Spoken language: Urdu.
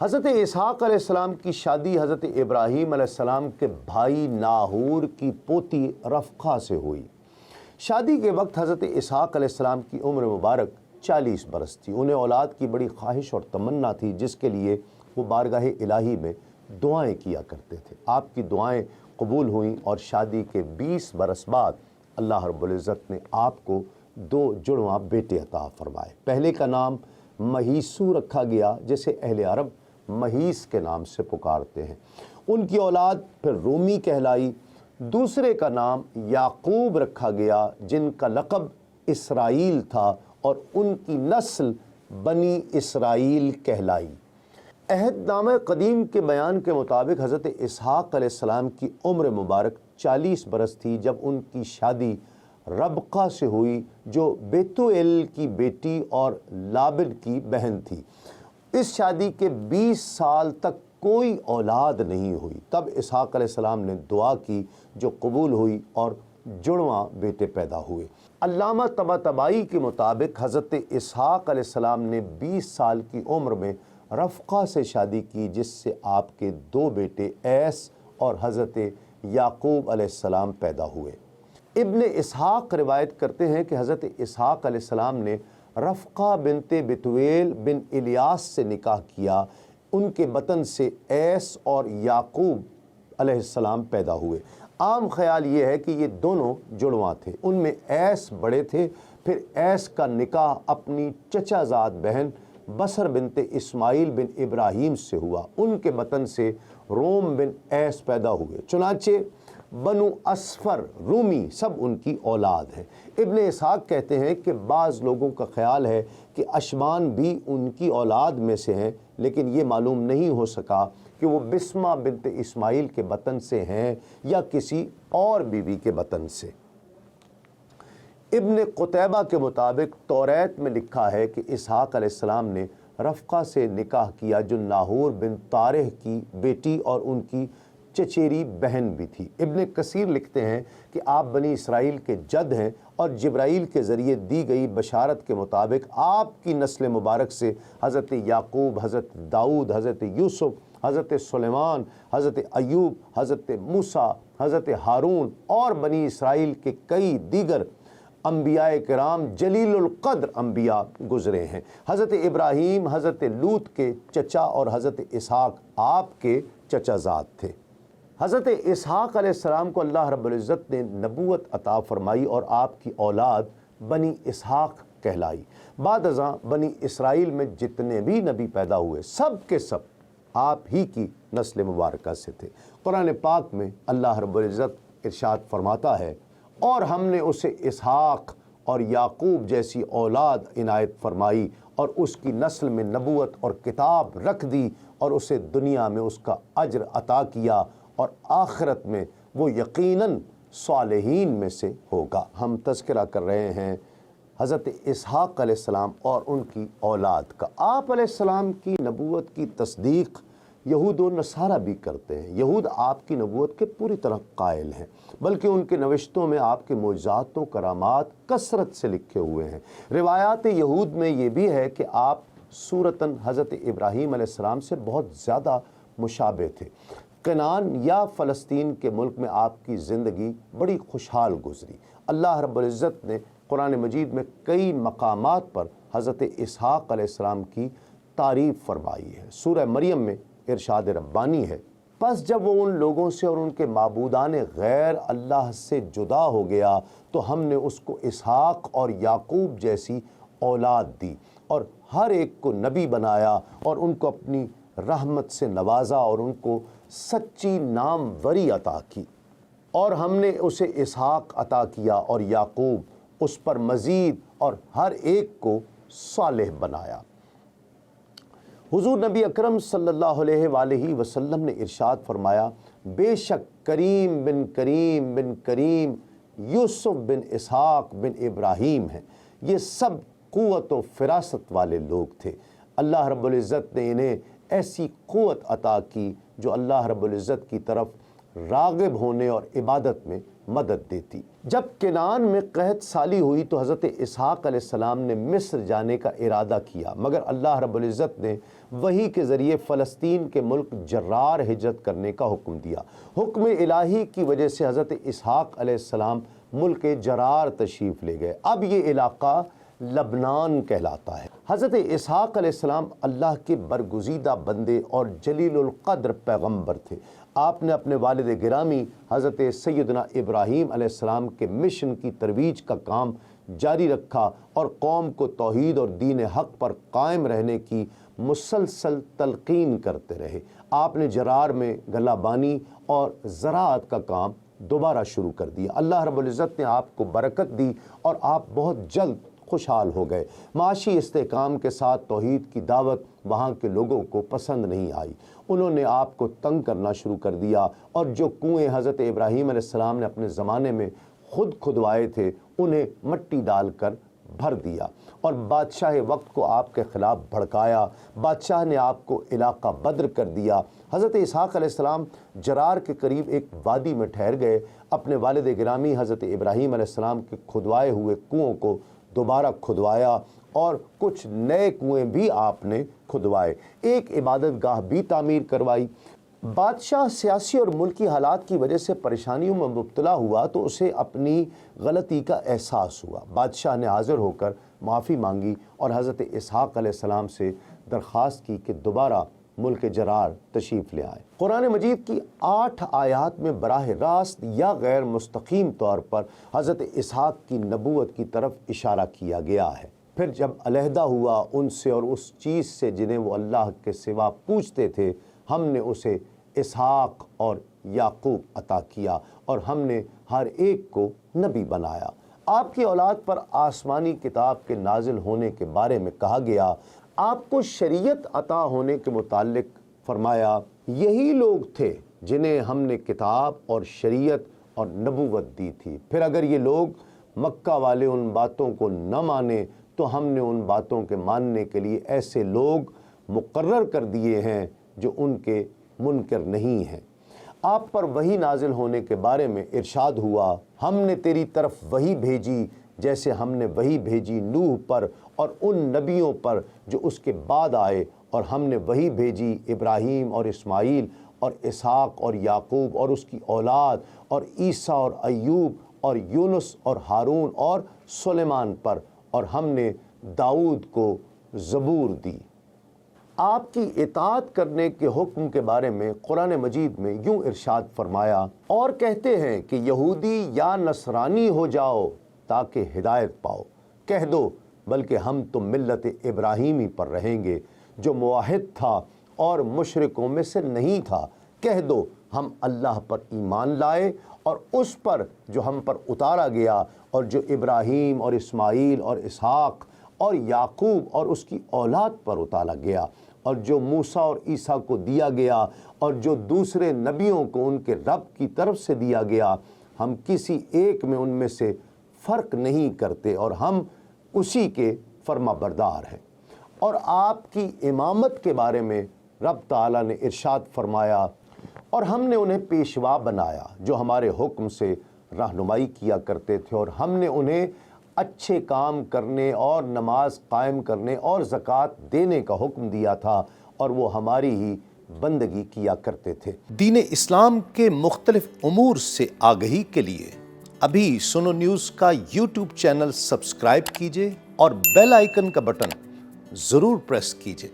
حضرت اسحاق علیہ السلام کی شادی حضرت ابراہیم علیہ السلام کے بھائی ناہور کی پوتی رفقہ سے ہوئی۔ شادی کے وقت حضرت اسحاق علیہ السلام کی عمر مبارک 40 برس تھی۔ انہیں اولاد کی بڑی خواہش اور تمنا تھی، جس کے لیے وہ بارگاہ الہی میں دعائیں کیا کرتے تھے۔ آپ کی دعائیں قبول ہوئیں اور شادی کے 20 برس بعد اللہ رب العزت نے آپ کو 2 جڑواں بیٹے عطا فرمائے۔ پہلے کا نام مہیسو رکھا گیا، جسے اہل عرب مہیس کے نام سے پکارتے ہیں۔ ان کی اولاد پھر رومی کہلائی۔ دوسرے کا نام یعقوب رکھا گیا، جن کا لقب اسرائیل تھا، اور ان کی نسل بنی اسرائیل کہلائی۔ عہد نامہ قدیم کے بیان کے مطابق حضرت اسحاق علیہ السلام کی عمر مبارک 40 برس تھی جب ان کی شادی ربقہ سے ہوئی، جو بیتوئیل کی بیٹی اور لابن کی بہن تھی۔ اس شادی کے 20 سال تک کوئی اولاد نہیں ہوئی۔ تب اسحاق علیہ السلام نے دعا کی، جو قبول ہوئی، اور جڑواں بیٹے پیدا ہوئے۔ علامہ طباطبائی کے مطابق حضرت اسحاق علیہ السلام نے 20 سال کی عمر میں رفقہ سے شادی کی، جس سے آپ کے 2 بیٹے ایس اور حضرت یعقوب علیہ السلام پیدا ہوئے۔ ابن اسحاق روایت کرتے ہیں کہ حضرت اسحاق علیہ السلام نے رفقہ بنت بتویل بن الیاس سے نکاح کیا۔ ان کے بطن سے ایس اور یعقوب علیہ السلام پیدا ہوئے۔ عام خیال یہ ہے کہ یہ دونوں جڑواں تھے۔ ان میں ایس بڑے تھے۔ پھر ایس کا نکاح اپنی چچا زاد بہن بصر بنت اسماعیل بن ابراہیم سے ہوا۔ ان کے بطن سے روم بن ایس پیدا ہوئے۔ چنانچہ بنو اسفر رومی سب ان کی اولاد ہیں۔ ابن اسحاق کہتے ہیں کہ بعض لوگوں کا خیال ہے کہ اشبان بھی ان کی اولاد میں سے ہیں، لیکن یہ معلوم نہیں ہو سکا کہ وہ بسمہ بنت اسماعیل کے بطن سے ہیں یا کسی اور بیوی کے بطن سے۔ ابن قتیبہ کے مطابق توریت میں لکھا ہے کہ اسحاق علیہ السلام نے رفقہ سے نکاح کیا، جو ناہور بن طارح کی بیٹی اور ان کی چچیری بہن بھی تھی۔ ابن کثیر لکھتے ہیں کہ آپ بنی اسرائیل کے جد ہیں، اور جبرائیل کے ذریعے دی گئی بشارت کے مطابق آپ کی نسل مبارک سے حضرت یعقوب، حضرت داؤد، حضرت یوسف، حضرت سلیمان، حضرت ایوب، حضرت موسیٰ، حضرت ہارون اور بنی اسرائیل کے کئی دیگر انبیاء کرام جلیل القدر انبیاء گزرے ہیں۔ حضرت ابراہیم حضرت لوط کے چچا اور حضرت اسحاق آپ کے چچا زاد تھے۔ حضرت اسحاق علیہ السلام کو اللہ رب العزت نے نبوت عطا فرمائی اور آپ کی اولاد بنی اسحاق کہلائی۔ بعد ازاں بنی اسرائیل میں جتنے بھی نبی پیدا ہوئے، سب کے سب آپ ہی کی نسل مبارکہ سے تھے۔ قرآن پاک میں اللہ رب العزت ارشاد فرماتا ہے، اور ہم نے اسے اسحاق اور یعقوب جیسی اولاد عنایت فرمائی، اور اس کی نسل میں نبوت اور کتاب رکھ دی، اور اسے دنیا میں اس کا اجر عطا کیا، اور آخرت میں وہ یقیناً صالحین میں سے ہوگا۔ ہم تذکرہ کر رہے ہیں حضرت اسحاق علیہ السلام اور ان کی اولاد کا۔ آپ علیہ السلام کی نبوت کی تصدیق یہود و نصارہ بھی کرتے ہیں۔ یہود آپ کی نبوت کے پوری طرح قائل ہیں، بلکہ ان کے نوشتوں میں آپ کے معجزات و کرامات کثرت سے لکھے ہوئے ہیں۔ روایات یہود میں یہ بھی ہے کہ آپ صورتاً حضرت ابراہیم علیہ السلام سے بہت زیادہ مشابہ تھے۔ کنعان یا فلسطین کے ملک میں آپ کی زندگی بڑی خوشحال گزری۔ اللہ رب العزت نے قرآن مجید میں کئی مقامات پر حضرت اسحاق علیہ السلام کی تعریف فرمائی ہے۔ سورہ مریم میں ارشاد ربانی ہے، پس جب وہ ان لوگوں سے اور ان کے معبودان غیر اللہ سے جدا ہو گیا تو ہم نے اس کو اسحاق اور یعقوب جیسی اولاد دی، اور ہر ایک کو نبی بنایا، اور ان کو اپنی رحمت سے نوازا، اور ان کو سچی ناموری عطا کی، اور ہم نے اسے اسحاق عطا کیا اور یعقوب اس پر مزید، اور ہر ایک کو صالح بنایا۔ حضور نبی اکرم صلی اللہ علیہ وآلہ وسلم نے ارشاد فرمایا، بے شک کریم بن کریم بن کریم یوسف بن اسحاق بن ابراہیم ہیں، یہ سب قوت و فراست والے لوگ تھے۔ اللہ رب العزت نے انہیں ایسی قوت عطا کی جو اللہ رب العزت کی طرف راغب ہونے اور عبادت میں مدد دیتی۔ جب کنعان میں قحط سالی ہوئی تو حضرت اسحاق علیہ السلام نے مصر جانے کا ارادہ کیا، مگر اللہ رب العزت نے وحی کے ذریعے فلسطین کے ملک جرار ہجرت کرنے کا حکم دیا۔ حکم الہی کی وجہ سے حضرت اسحاق علیہ السلام ملک جرار تشریف لے گئے۔ اب یہ علاقہ لبنان کہلاتا ہے۔ حضرت اسحاق علیہ السلام اللہ کے برگزیدہ بندے اور جلیل القدر پیغمبر تھے۔ آپ نے اپنے والد گرامی حضرت سیدنا ابراہیم علیہ السلام کے مشن کی ترویج کا کام جاری رکھا اور قوم کو توحید اور دین حق پر قائم رہنے کی مسلسل تلقین کرتے رہے۔ آپ نے جرار میں گلہ بانی اور زراعت کا کام دوبارہ شروع کر دیا۔ اللہ رب العزت نے آپ کو برکت دی اور آپ بہت جلد خوشحال ہو گئے۔ معاشی استحکام کے ساتھ توحید کی دعوت وہاں کے لوگوں کو پسند نہیں آئی۔ انہوں نے آپ کو تنگ کرنا شروع کر دیا اور جو کنویں حضرت ابراہیم علیہ السلام نے اپنے زمانے میں خود کھدوائے تھے انہیں مٹی ڈال کر بھر دیا اور بادشاہ وقت کو آپ کے خلاف بھڑکایا۔ بادشاہ نے آپ کو علاقہ بدر کر دیا۔ حضرت اسحاق علیہ السلام جرار کے قریب ایک وادی میں ٹھہر گئے۔ اپنے والد گرامی حضرت ابراہیم علیہ السلام کے کھدوائے ہوئے کنووں کو دوبارہ کھدوایا اور کچھ نئے کنویں بھی آپ نے کھدوائے۔ ایک عبادت گاہ بھی تعمیر کروائی۔ بادشاہ سیاسی اور ملکی حالات کی وجہ سے پریشانیوں میں مبتلا ہوا تو اسے اپنی غلطی کا احساس ہوا۔ بادشاہ نے حاضر ہو کر معافی مانگی اور حضرت اسحاق علیہ السلام سے درخواست کی کہ دوبارہ ملک جرار تشریف لے آئے۔ قرآن مجید کی 8 آیات میں براہ راست یا غیر مستقیم طور پر حضرت اسحاق کی نبوت کی طرف اشارہ کیا گیا ہے۔ پھر جب علیحدہ ہوا ان سے اور اس چیز سے جنہیں وہ اللہ کے سوا پوچھتے تھے، ہم نے اسے اسحاق اور یعقوب عطا کیا اور ہم نے ہر ایک کو نبی بنایا۔ آپ کی اولاد پر آسمانی کتاب کے نازل ہونے کے بارے میں کہا گیا۔ آپ کو شریعت عطا ہونے کے متعلق فرمایا یہی لوگ تھے جنہیں ہم نے کتاب اور شریعت اور نبوت دی تھی۔ پھر اگر یہ لوگ مکہ والے ان باتوں کو نہ مانیں تو ہم نے ان باتوں کے ماننے کے لیے ایسے لوگ مقرر کر دیے ہیں جو ان کے منکر نہیں ہیں۔ آپ پر وحی نازل ہونے کے بارے میں ارشاد ہوا، ہم نے تیری طرف وحی بھیجی جیسے ہم نے وحی بھیجی نوح پر اور ان نبیوں پر جو اس کے بعد آئے، اور ہم نے وحی بھیجی ابراہیم اور اسماعیل اور اسحاق اور یعقوب اور اس کی اولاد اور عیسیٰ اور ایوب اور یونس اور ہارون اور سلیمان پر، اور ہم نے داؤد کو زبور دی۔ آپ کی اطاعت کرنے کے حکم کے بارے میں قرآن مجید میں یوں ارشاد فرمایا، اور کہتے ہیں کہ یہودی یا نصرانی ہو جاؤ تاکہ ہدایت پاؤ۔ کہہ دو بلکہ ہم تو ملت ابراہیمی پر رہیں گے جو موحد تھا اور مشرکوں میں سے نہیں تھا۔ کہہ دو ہم اللہ پر ایمان لائے اور اس پر جو ہم پر اتارا گیا اور جو ابراہیم اور اسماعیل اور اسحاق اور یعقوب اور اس کی اولاد پر اتارا گیا، اور جو موسیٰ اور عیسیٰ کو دیا گیا اور جو دوسرے نبیوں کو ان کے رب کی طرف سے دیا گیا۔ ہم کسی ایک میں ان میں سے فرق نہیں کرتے اور ہم اسی کے فرما بردار ہیں۔ اور آپ کی امامت کے بارے میں رب تعالیٰ نے ارشاد فرمایا، اور ہم نے انہیں پیشوا بنایا جو ہمارے حکم سے رہنمائی کیا کرتے تھے، اور ہم نے انہیں اچھے کام کرنے اور نماز قائم کرنے اور زکوٰۃ دینے کا حکم دیا تھا، اور وہ ہماری ہی بندگی کیا کرتے تھے۔ دین اسلام کے مختلف امور سے آگہی کے لیے ابھی سنو نیوز کا یوٹیوب چینل سبسکرائب کیجئے اور بیل آئیکن کا بٹن ضرور پریس کیجئے۔